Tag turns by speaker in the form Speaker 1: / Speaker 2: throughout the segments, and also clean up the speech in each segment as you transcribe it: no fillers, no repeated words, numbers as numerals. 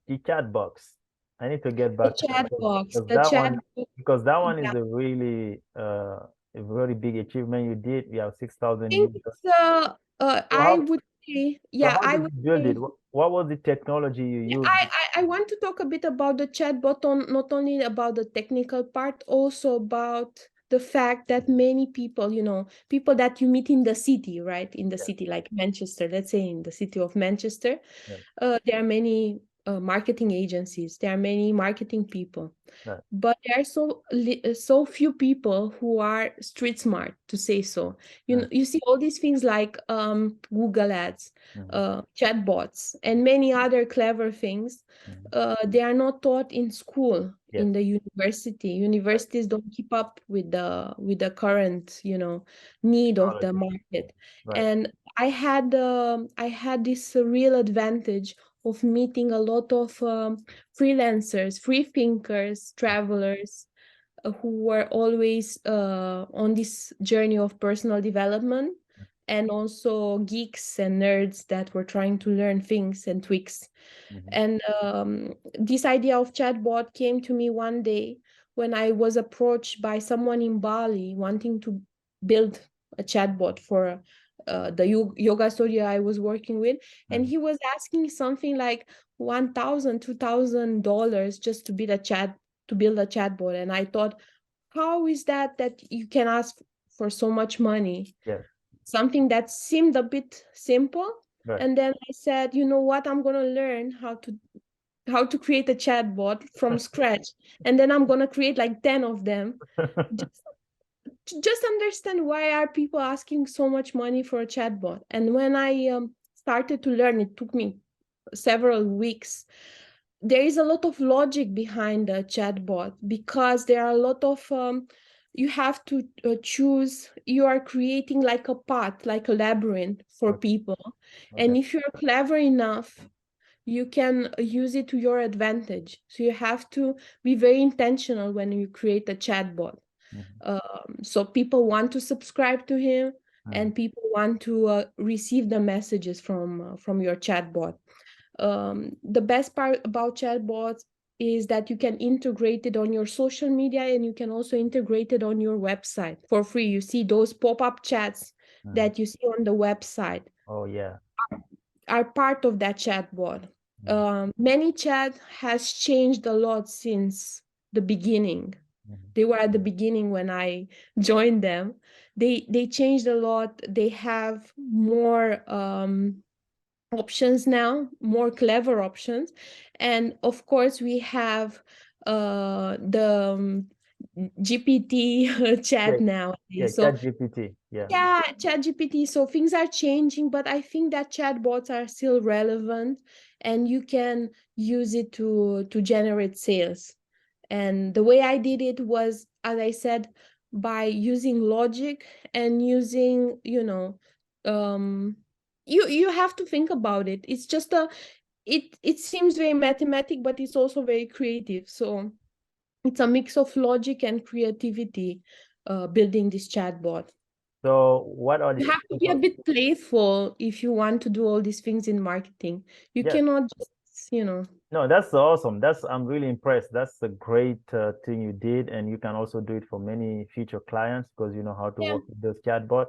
Speaker 1: The chat box. I need to get
Speaker 2: The
Speaker 1: back to that
Speaker 2: chat box,
Speaker 1: because
Speaker 2: the
Speaker 1: that
Speaker 2: chat
Speaker 1: one
Speaker 2: box,
Speaker 1: because that one is
Speaker 2: yeah.
Speaker 1: a really a very big achievement you did. You have 6,000
Speaker 2: I think
Speaker 1: users.
Speaker 2: it's
Speaker 1: So
Speaker 2: I
Speaker 1: how
Speaker 2: would say,
Speaker 1: so
Speaker 2: yeah,
Speaker 1: how
Speaker 2: I
Speaker 1: did
Speaker 2: would
Speaker 1: you build it?
Speaker 2: say.
Speaker 1: What was the technology you
Speaker 2: Yeah,
Speaker 1: used?
Speaker 2: I want to talk a bit about the chatbot, on not only about the technical part, also about the fact that many people, people that you meet in the city, right? In the
Speaker 1: Yeah,
Speaker 2: city, like Manchester, let's say in the city of Manchester,
Speaker 1: yeah,
Speaker 2: there are many marketing agencies, there are many marketing people,
Speaker 1: yeah.
Speaker 2: but there are so few people who are street smart, to say so.
Speaker 1: Yeah.
Speaker 2: You see all these things like Google Ads,
Speaker 1: Mhm,
Speaker 2: chatbots, and many other clever things.
Speaker 1: mhm.
Speaker 2: They are not taught in school,
Speaker 1: Yes,
Speaker 2: in the university.
Speaker 1: right,
Speaker 2: Universities don't keep up with the current, need of the
Speaker 1: technology,
Speaker 2: market.
Speaker 1: right.
Speaker 2: And I had this real advantage of meeting a lot of freelancers, free thinkers, travelers, who were always on this journey of personal development, and also geeks and nerds that were trying to learn things and tweaks.
Speaker 1: Mhm,
Speaker 2: And this idea of chatbot came to me one day when I was approached by someone in Bali wanting to build a chatbot for the yoga studio I was working with. And
Speaker 1: mhm.
Speaker 2: he was asking something like $1,000 just to build a chatbot. And I thought, how is that you can ask for so much money?
Speaker 1: Yes,
Speaker 2: Something that seemed a bit simple.
Speaker 1: right.
Speaker 2: And then I said, you know what, I'm going to learn how to create a chatbot from scratch, and then I'm going to create like 10 of them, just to just understand why are people asking so much money for a chatbot. And when I started to learn, it took me several weeks. There is a lot of logic behind the chatbot, because there are a lot of you have to choose. You are creating like a path, like a labyrinth for
Speaker 1: Okay,
Speaker 2: people,
Speaker 1: okay.
Speaker 2: and if you're clever enough, you can use it to your advantage. So you have to be very intentional when you create a chatbot.
Speaker 1: Mhm,
Speaker 2: So people want to subscribe to him,
Speaker 1: mhm.
Speaker 2: and people want to receive the messages from your chatbot. The best part about chatbots is that you can integrate it on your social media, and you can also integrate it on your website for free. You see those pop-up chats
Speaker 1: Mhm.
Speaker 2: that you see on the website
Speaker 1: Oh yeah.
Speaker 2: are part of that chatbot.
Speaker 1: Mhm,
Speaker 2: ManyChat has changed a lot since the beginning.
Speaker 1: mhm.
Speaker 2: They were at the beginning when I joined them. They changed a lot. They have more options now, more clever options. And of course, we have the GPT
Speaker 1: Yeah,
Speaker 2: chat
Speaker 1: yeah,
Speaker 2: nowadays. So
Speaker 1: ChatGPT. Yeah.
Speaker 2: yeah, ChatGPT. So things are changing, but I think that chatbots are still relevant, and you can use it to generate sales. And the way I did it was, as I said, by using logic and using, um, you have to think about it. It's just it seems very mathematic, but it's also very creative. So it's a mix of logic and creativity, building this chatbot.
Speaker 1: So what are the
Speaker 2: You have to be a
Speaker 1: technical?
Speaker 2: bit playful if you want to do all these things in marketing. You
Speaker 1: Yes.
Speaker 2: cannot just,
Speaker 1: No, that's awesome. I'm really impressed. That's a great thing you did, and you can also do it for many future clients because you know how to
Speaker 2: yeah.
Speaker 1: work with those chatbot.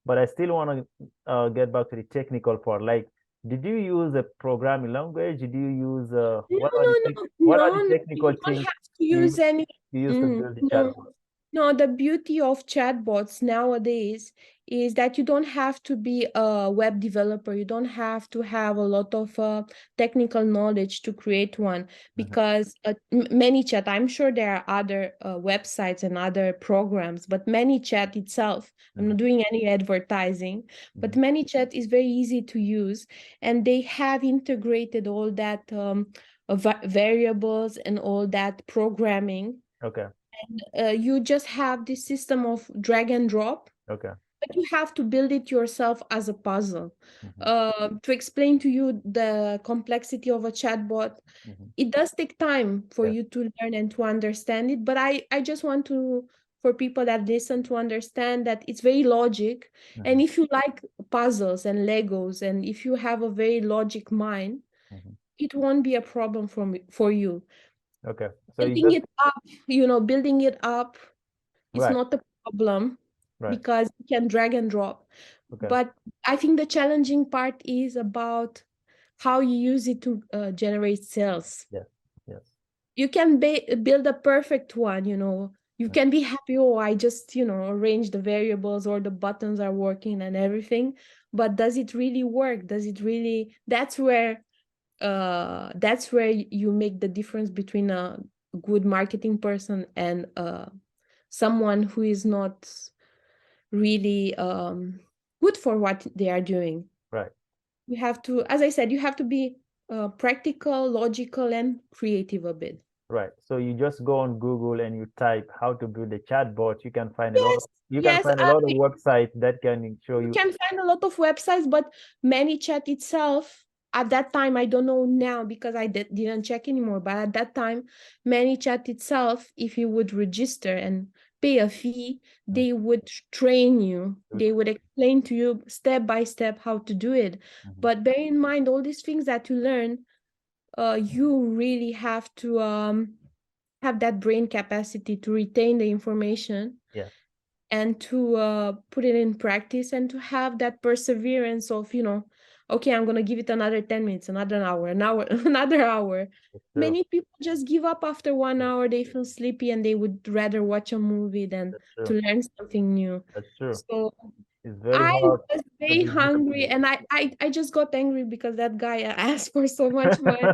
Speaker 1: But I still want to get back to the technical part. Like, did you use a programming language? Did you use
Speaker 2: No,
Speaker 1: what are
Speaker 2: no,
Speaker 1: the
Speaker 2: no.
Speaker 1: technical
Speaker 2: You don't
Speaker 1: things
Speaker 2: have to use any.
Speaker 1: you use to build the
Speaker 2: No,
Speaker 1: chatbot?
Speaker 2: no. The beauty of chatbots nowadays is that you don't have to be a web developer. You don't have to have a lot of technical knowledge to create one,
Speaker 1: Mhm,
Speaker 2: because ManyChat, I'm sure there are other websites and other programs, but ManyChat itself, I'm
Speaker 1: mhm,
Speaker 2: not doing any advertising, but
Speaker 1: mhm.
Speaker 2: ManyChat is very easy to use, and they have integrated all that variables and all that programming.
Speaker 1: Okay,
Speaker 2: You just have this system of drag and drop,
Speaker 1: okay.
Speaker 2: but you have to build it yourself as a puzzle.
Speaker 1: Mhm,
Speaker 2: To explain to you the complexity of a chatbot,
Speaker 1: mhm.
Speaker 2: it does take time for
Speaker 1: Yes.
Speaker 2: you to learn and to understand it, but I just want to for people that listen to understand that it's very logic. And if you like puzzles and Legos, and if you have a very logic mind, it won't be a problem for you.
Speaker 1: Okay. So you
Speaker 2: Building
Speaker 1: just
Speaker 2: it up, building it up is
Speaker 1: right,
Speaker 2: not a problem
Speaker 1: right.
Speaker 2: because you can drag and drop.
Speaker 1: Okay.
Speaker 2: But I think the challenging part is about how you use it to generate sales.
Speaker 1: Yes. Yes.
Speaker 2: You can build a perfect one, you can be happy, oh, I just arrange the variables, or the buttons are working and everything, but does it really work? Does it really? That's where you make the difference between a good marketing person and someone who is not really good for what they are doing.
Speaker 1: Right.
Speaker 2: You have to, as I said, you have to be practical, logical, and creative a bit.
Speaker 1: Right. So you just go on Google and you type how to build a chatbot. You can find a lot of
Speaker 2: Yes, yes.
Speaker 1: websites that can show
Speaker 2: You
Speaker 1: you.
Speaker 2: can find a lot of websites, but ManyChat itself, at that time, I don't know now because I didn't check anymore, but at that time, ManyChat itself, if you would register and pay a fee,
Speaker 1: Mm,
Speaker 2: they would train you.
Speaker 1: good.
Speaker 2: They would explain to you step by step how to do it.
Speaker 1: Mhm.
Speaker 2: But bear in mind, all these things that you learn, you really have to have that brain capacity to retain the information
Speaker 1: Yeah.
Speaker 2: and to put it in practice, and to have that perseverance of, okay, I'm going to give it another 10 minutes, another hour, an hour, another hour.
Speaker 1: That's true.
Speaker 2: Many people just give up after 1 hour. They feel sleepy and they would rather watch a movie than
Speaker 1: That's
Speaker 2: to
Speaker 1: true.
Speaker 2: learn something new.
Speaker 1: That's true.
Speaker 2: So
Speaker 1: It's very
Speaker 2: I
Speaker 1: hard
Speaker 2: was
Speaker 1: to
Speaker 2: very
Speaker 1: be
Speaker 2: hungry,
Speaker 1: disciplined.
Speaker 2: and I just got angry because that guy asked for so much money.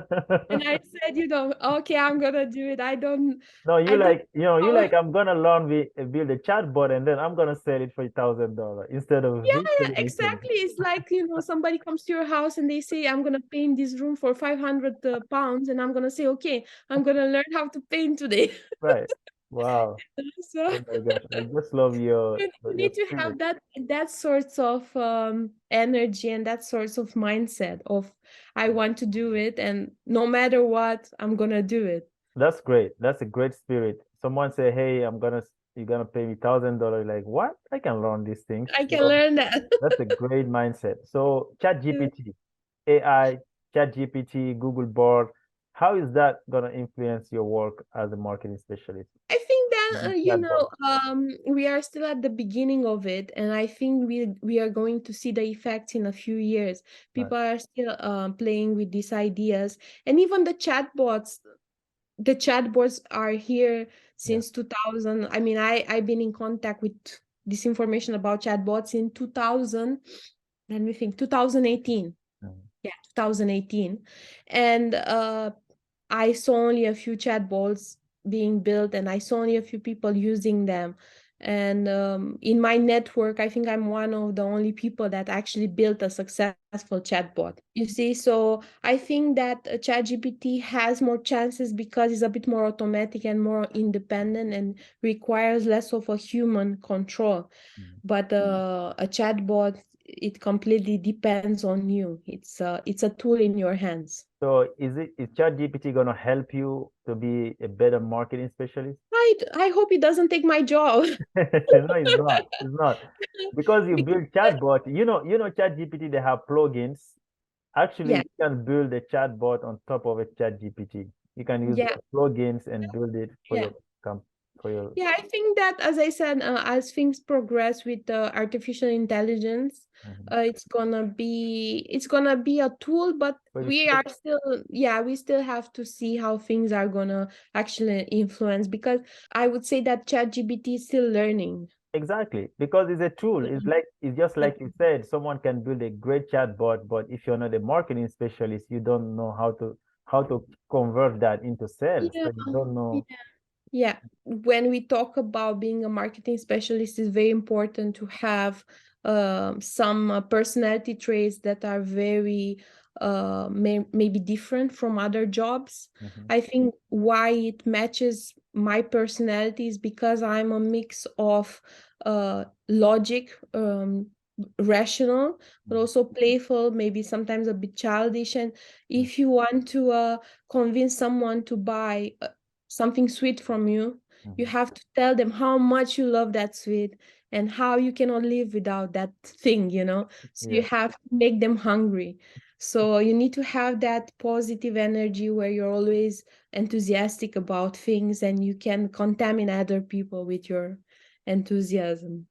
Speaker 2: And I said, okay, I'm gonna do it.
Speaker 1: No,
Speaker 2: I don't
Speaker 1: you
Speaker 2: know.
Speaker 1: like, I'm gonna build a chatbot and then I'm gonna sell it for $1,000 instead of
Speaker 2: Yeah,
Speaker 1: me selling it for you.
Speaker 2: exactly. It's like, somebody comes to your house and they say, I'm gonna paint this room for 500 pounds, and I'm gonna say, okay, I'm gonna learn how to paint today.
Speaker 1: Right. Wow.
Speaker 2: So
Speaker 1: Oh my gosh. I just love your
Speaker 2: you
Speaker 1: your
Speaker 2: need to
Speaker 1: spirit.
Speaker 2: have that sorts of energy and that sorts of mindset of, I want to do it, and no matter what, I'm gonna do it.
Speaker 1: That's great. That's a great spirit. Someone say, "Hey, you're gonna pay me $1,000." Like, what? I can learn these things.
Speaker 2: I can
Speaker 1: So
Speaker 2: learn that.
Speaker 1: that's a great mindset. So ChatGPT, AI, ChatGPT, Google Board, how is that gonna influence your work as a marketing specialist?
Speaker 2: I think that
Speaker 1: Using chatbot.
Speaker 2: we are still at the beginning of it, and I think we are going to see the effects in a few years.
Speaker 1: Right.
Speaker 2: People are still playing with these ideas, and even the chatbots. The chatbots are here
Speaker 1: Yeah.
Speaker 2: since 2000. I mean, I've been in contact with this information about chatbots in 2000. Let me think, 2018.
Speaker 1: Mhm.
Speaker 2: Yeah, 2018, and I saw only a few chatbots being built, and I saw only a few people using them. And in my network, I think I'm one of the only people that actually built a successful chatbot. You see, so I think that ChatGPT has more chances because it's a bit more automatic and more independent and requires less of a human control.
Speaker 1: Mhm.
Speaker 2: But a chatbot, it completely depends on you. It's a tool in your hands.
Speaker 1: So is ChatGPT gonna help you to be a better marketing specialist?
Speaker 2: I hope it doesn't take my job.
Speaker 1: No, it's not. It's not. Because you
Speaker 2: Because,
Speaker 1: build chatbot, ChatGPT, they have plugins. Actually,
Speaker 2: yeah,
Speaker 1: you can build a chatbot on top of a ChatGPT. You can use
Speaker 2: yeah,
Speaker 1: the plugins and build it for
Speaker 2: yeah.
Speaker 1: your com for your
Speaker 2: Yeah, I think that, as I said, as things progress with artificial intelligence,
Speaker 1: Mhm.
Speaker 2: it's gonna be a tool, but
Speaker 1: for
Speaker 2: we are still, yeah, we still have to see how things are gonna actually influence, because I would say that ChatGPT is still learning.
Speaker 1: exactly, because it's a tool. It's just like you said, someone can build a great chatbot, but if you're not a marketing specialist, you don't know how to convert that into sales.
Speaker 2: Yeah,
Speaker 1: So you don't know.
Speaker 2: yeah, when we talk about being a marketing specialist, it's very important to have some personality traits that are very maybe different from other jobs.
Speaker 1: Mhm.
Speaker 2: I think why it matches my personality is because I'm a mix of logic, rational, but
Speaker 1: Mhm.
Speaker 2: also playful, maybe sometimes a bit childish. And if you want to convince someone to buy something sweet from you, You have to tell them how much you love that sweet and how you cannot live without that thing, you know. So you
Speaker 1: Yeah.
Speaker 2: have to make them hungry. So you need to have that positive energy where you're always enthusiastic about things and you can contaminate other people with your enthusiasm.